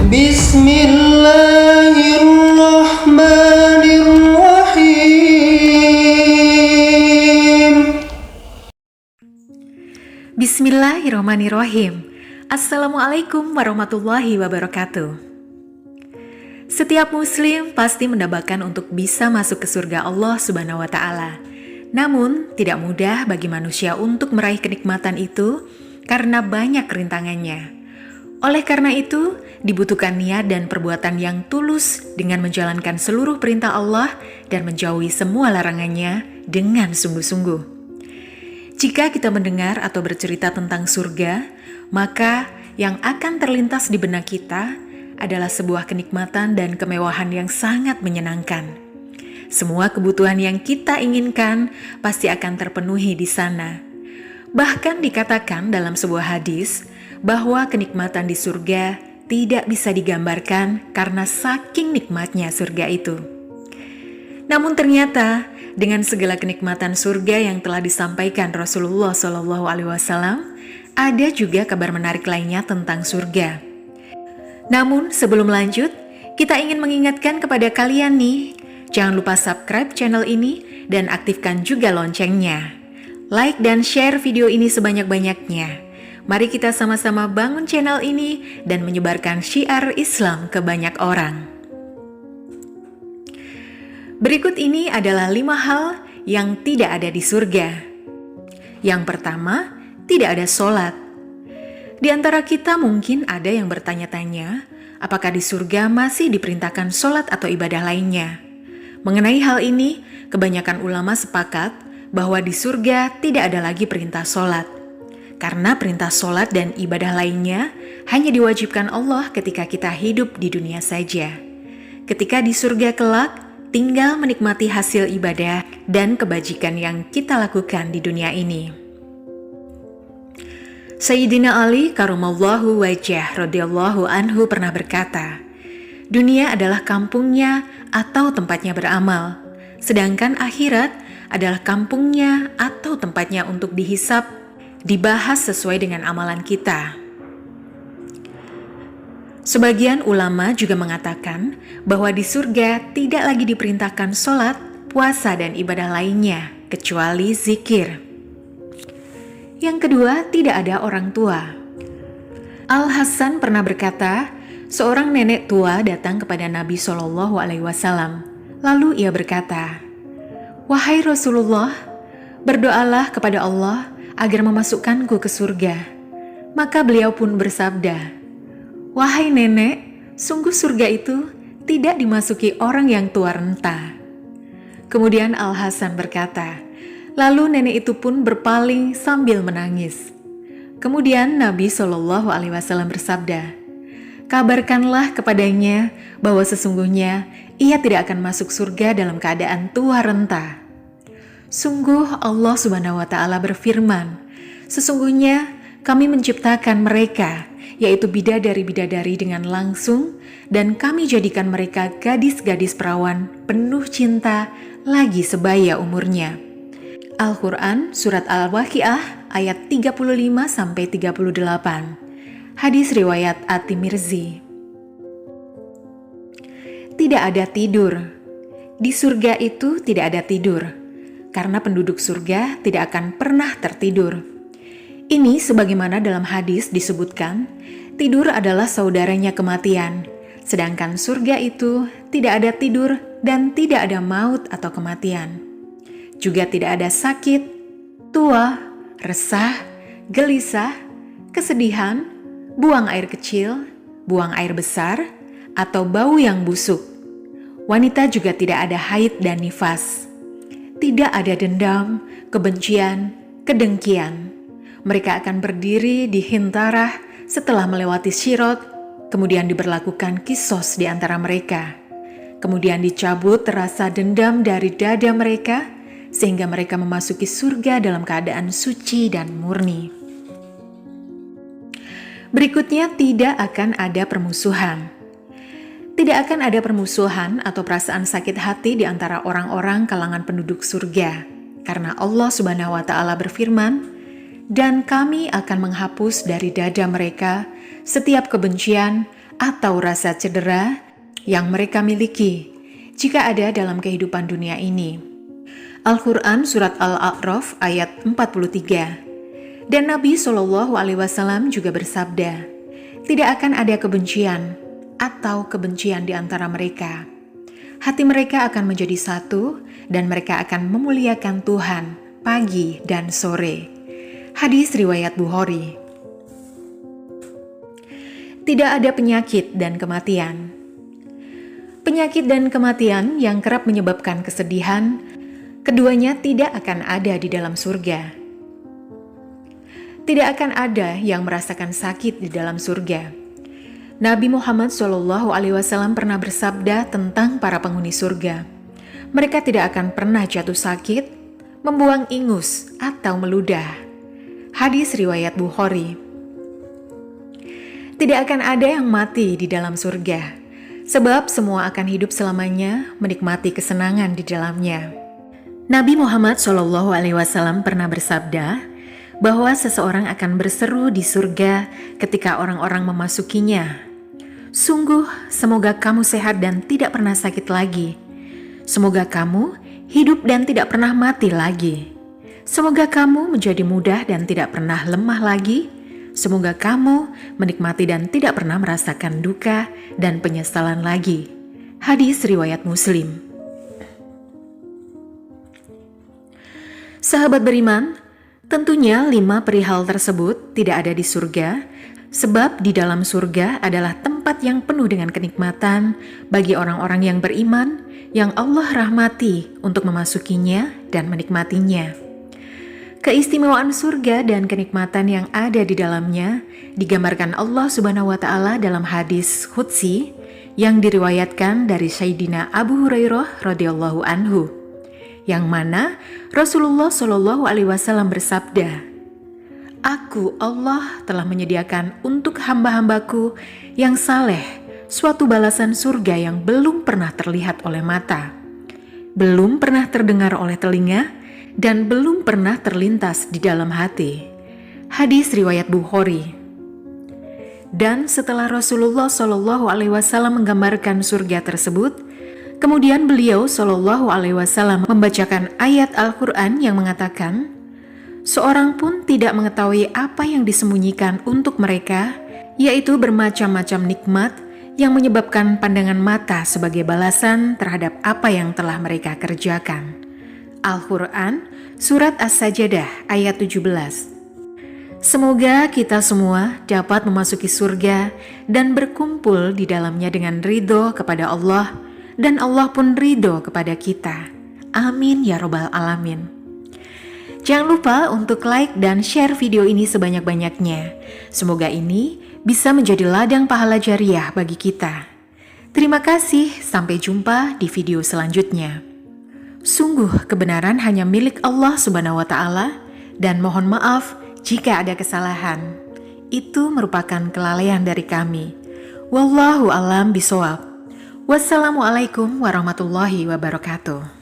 Bismillahirrahmanirrahim. Bismillahirrahmanirrahim. Assalamualaikum warahmatullahi wabarakatuh. Setiap muslim pasti mendambakan untuk bisa masuk ke surga Allah Subhanahu wa Ta'ala. Namun, tidak mudah bagi manusia untuk meraih kenikmatan itu karena banyak rintangannya. Oleh karena itu, dibutuhkan niat dan perbuatan yang tulus dengan menjalankan seluruh perintah Allah dan menjauhi semua larangannya dengan sungguh-sungguh. Jika kita mendengar atau bercerita tentang surga, maka yang akan terlintas di benak kita adalah sebuah kenikmatan dan kemewahan yang sangat menyenangkan. Semua kebutuhan yang kita inginkan pasti akan terpenuhi di sana. Bahkan dikatakan dalam sebuah hadis bahwa kenikmatan di surga tidak bisa digambarkan karena saking nikmatnya surga itu. Namun ternyata dengan segala kenikmatan surga yang telah disampaikan Rasulullah SAW, ada juga kabar menarik lainnya tentang surga. Namun sebelum lanjut, kita ingin mengingatkan kepada kalian nih, jangan lupa subscribe channel ini dan aktifkan juga loncengnya. Like dan share video ini sebanyak-banyaknya. Mari kita sama-sama bangun channel ini dan menyebarkan syiar Islam ke banyak orang. Berikut ini adalah 5 hal yang tidak ada di surga. Yang pertama, tidak ada sholat. Di antara kita mungkin ada yang bertanya-tanya, apakah di surga masih diperintahkan sholat atau ibadah lainnya? Mengenai hal ini, kebanyakan ulama sepakat bahwa di surga tidak ada lagi perintah sholat. Karena perintah sholat dan ibadah lainnya hanya diwajibkan Allah ketika kita hidup di dunia saja. Ketika di surga kelak, tinggal menikmati hasil ibadah dan kebajikan yang kita lakukan di dunia ini. Sayyidina Ali karamallahu wajah radhiyallahu anhu pernah berkata, dunia adalah kampungnya atau tempatnya beramal, sedangkan akhirat adalah kampungnya atau tempatnya untuk dihisap, dibahas sesuai dengan amalan kita. Sebagian ulama juga mengatakan bahwa di surga tidak lagi diperintahkan sholat, puasa, dan ibadah lainnya, kecuali zikir. Yang kedua, tidak ada orang tua. Al-Hasan pernah berkata, seorang nenek tua datang kepada Nabi SAW. Lalu ia berkata, "Wahai Rasulullah, berdoalah kepada Allah agar memasukkanku ke surga." Maka beliau pun bersabda, "Wahai nenek, sungguh surga itu tidak dimasuki orang yang tua renta." Kemudian Al-Hasan berkata, lalu nenek itu pun berpaling sambil menangis. Kemudian Nabi SAW bersabda, "Kabarkanlah kepadanya bahwa sesungguhnya ia tidak akan masuk surga dalam keadaan tua renta." Sungguh Allah Subhanahu wa Ta'ala berfirman, "Sesungguhnya kami menciptakan mereka, yaitu bidadari-bidadari dengan langsung, dan kami jadikan mereka gadis-gadis perawan penuh cinta lagi sebaya umurnya." Al-Quran Surat Al-Waqiah ayat 35-38. Hadis riwayat At-Tirmizi. Tidak ada tidur. Di surga itu tidak ada tidur, karena penduduk surga tidak akan pernah tertidur. Ini sebagaimana dalam hadis disebutkan, tidur adalah saudaranya kematian, sedangkan surga itu tidak ada tidur dan tidak ada maut atau kematian. Juga tidak ada sakit, tua, resah, gelisah, kesedihan, buang air kecil, buang air besar, atau bau yang busuk. Wanita juga tidak ada haid dan nifas. Tidak ada dendam, kebencian, kedengkian. Mereka akan berdiri di hintarah setelah melewati syirat, kemudian diberlakukan kisos di antara mereka. Kemudian dicabut rasa dendam dari dada mereka, sehingga mereka memasuki surga dalam keadaan suci dan murni. Berikutnya, tidak akan ada permusuhan. Tidak akan ada permusuhan atau perasaan sakit hati di antara orang-orang kalangan penduduk surga, karena Allah Subhanahu wa Ta'ala berfirman, "Dan kami akan menghapus dari dada mereka setiap kebencian atau rasa cedera yang mereka miliki jika ada dalam kehidupan dunia ini. Al-Quran Surat Al-A'raf ayat 43. Dan Nabi SAW juga bersabda, tidak akan ada kebencian atau kebencian di antara mereka. Hati mereka akan menjadi satu dan mereka akan memuliakan Tuhan pagi dan sore. Hadis riwayat Bukhari. Tidak ada penyakit dan kematian. Penyakit dan kematian yang kerap menyebabkan kesedihan, keduanya tidak akan ada di dalam surga. Tidak akan ada yang merasakan sakit di dalam surga. Nabi Muhammad SAW pernah bersabda tentang para penghuni surga. Mereka tidak akan pernah jatuh sakit, membuang ingus, atau meludah. Hadis riwayat Bukhari. Tidak akan ada yang mati di dalam surga, sebab semua akan hidup selamanya menikmati kesenangan di dalamnya. Nabi Muhammad SAW pernah bersabda bahwa seseorang akan berseru di surga ketika orang-orang memasukinya. Sungguh, semoga kamu sehat dan tidak pernah sakit lagi. Semoga kamu hidup dan tidak pernah mati lagi. Semoga kamu menjadi muda dan tidak pernah lemah lagi. Semoga kamu menikmati dan tidak pernah merasakan duka dan penyesalan lagi. Hadis riwayat Muslim. Sahabat beriman, tentunya 5 perihal tersebut tidak ada di surga, sebab di dalam surga adalah tempat yang penuh dengan kenikmatan bagi orang-orang yang beriman, yang Allah rahmati untuk memasukinya dan menikmatinya. Keistimewaan surga dan kenikmatan yang ada di dalamnya digambarkan Allah Subhanahu wa Ta'ala dalam hadis qudsi yang diriwayatkan dari Sayyidina Abu Hurairah radhiyallahu anhu, yang mana Rasulullah SAW bersabda, Aku Allah telah menyediakan untuk hamba-hambaku yang saleh suatu balasan surga yang belum pernah terlihat oleh mata, belum pernah terdengar oleh telinga, dan belum pernah terlintas di dalam hati. Hadis riwayat Bukhari. Dan setelah Rasulullah SAW menggambarkan surga tersebut, kemudian beliau SAW membacakan ayat Al-Quran yang mengatakan, seorang pun tidak mengetahui apa yang disembunyikan untuk mereka, yaitu bermacam-macam nikmat yang menyebabkan pandangan mata sebagai balasan terhadap apa yang telah mereka kerjakan. Al-Quran Surat As-Sajdah ayat 17. Semoga kita semua dapat memasuki surga dan berkumpul di dalamnya dengan ridho kepada Allah, dan Allah pun ridho kepada kita. Amin ya robbal alamin. Jangan lupa untuk like dan share video ini sebanyak-banyaknya. Semoga ini bisa menjadi ladang pahala jariah bagi kita. Terima kasih, sampai jumpa di video selanjutnya. Sungguh kebenaran hanya milik Allah Subhanahu wa Ta'ala, dan mohon maaf jika ada kesalahan. Itu merupakan kelalaian dari kami. Wallahu a'lam bishawab. Wassalamualaikum warahmatullahi wabarakatuh.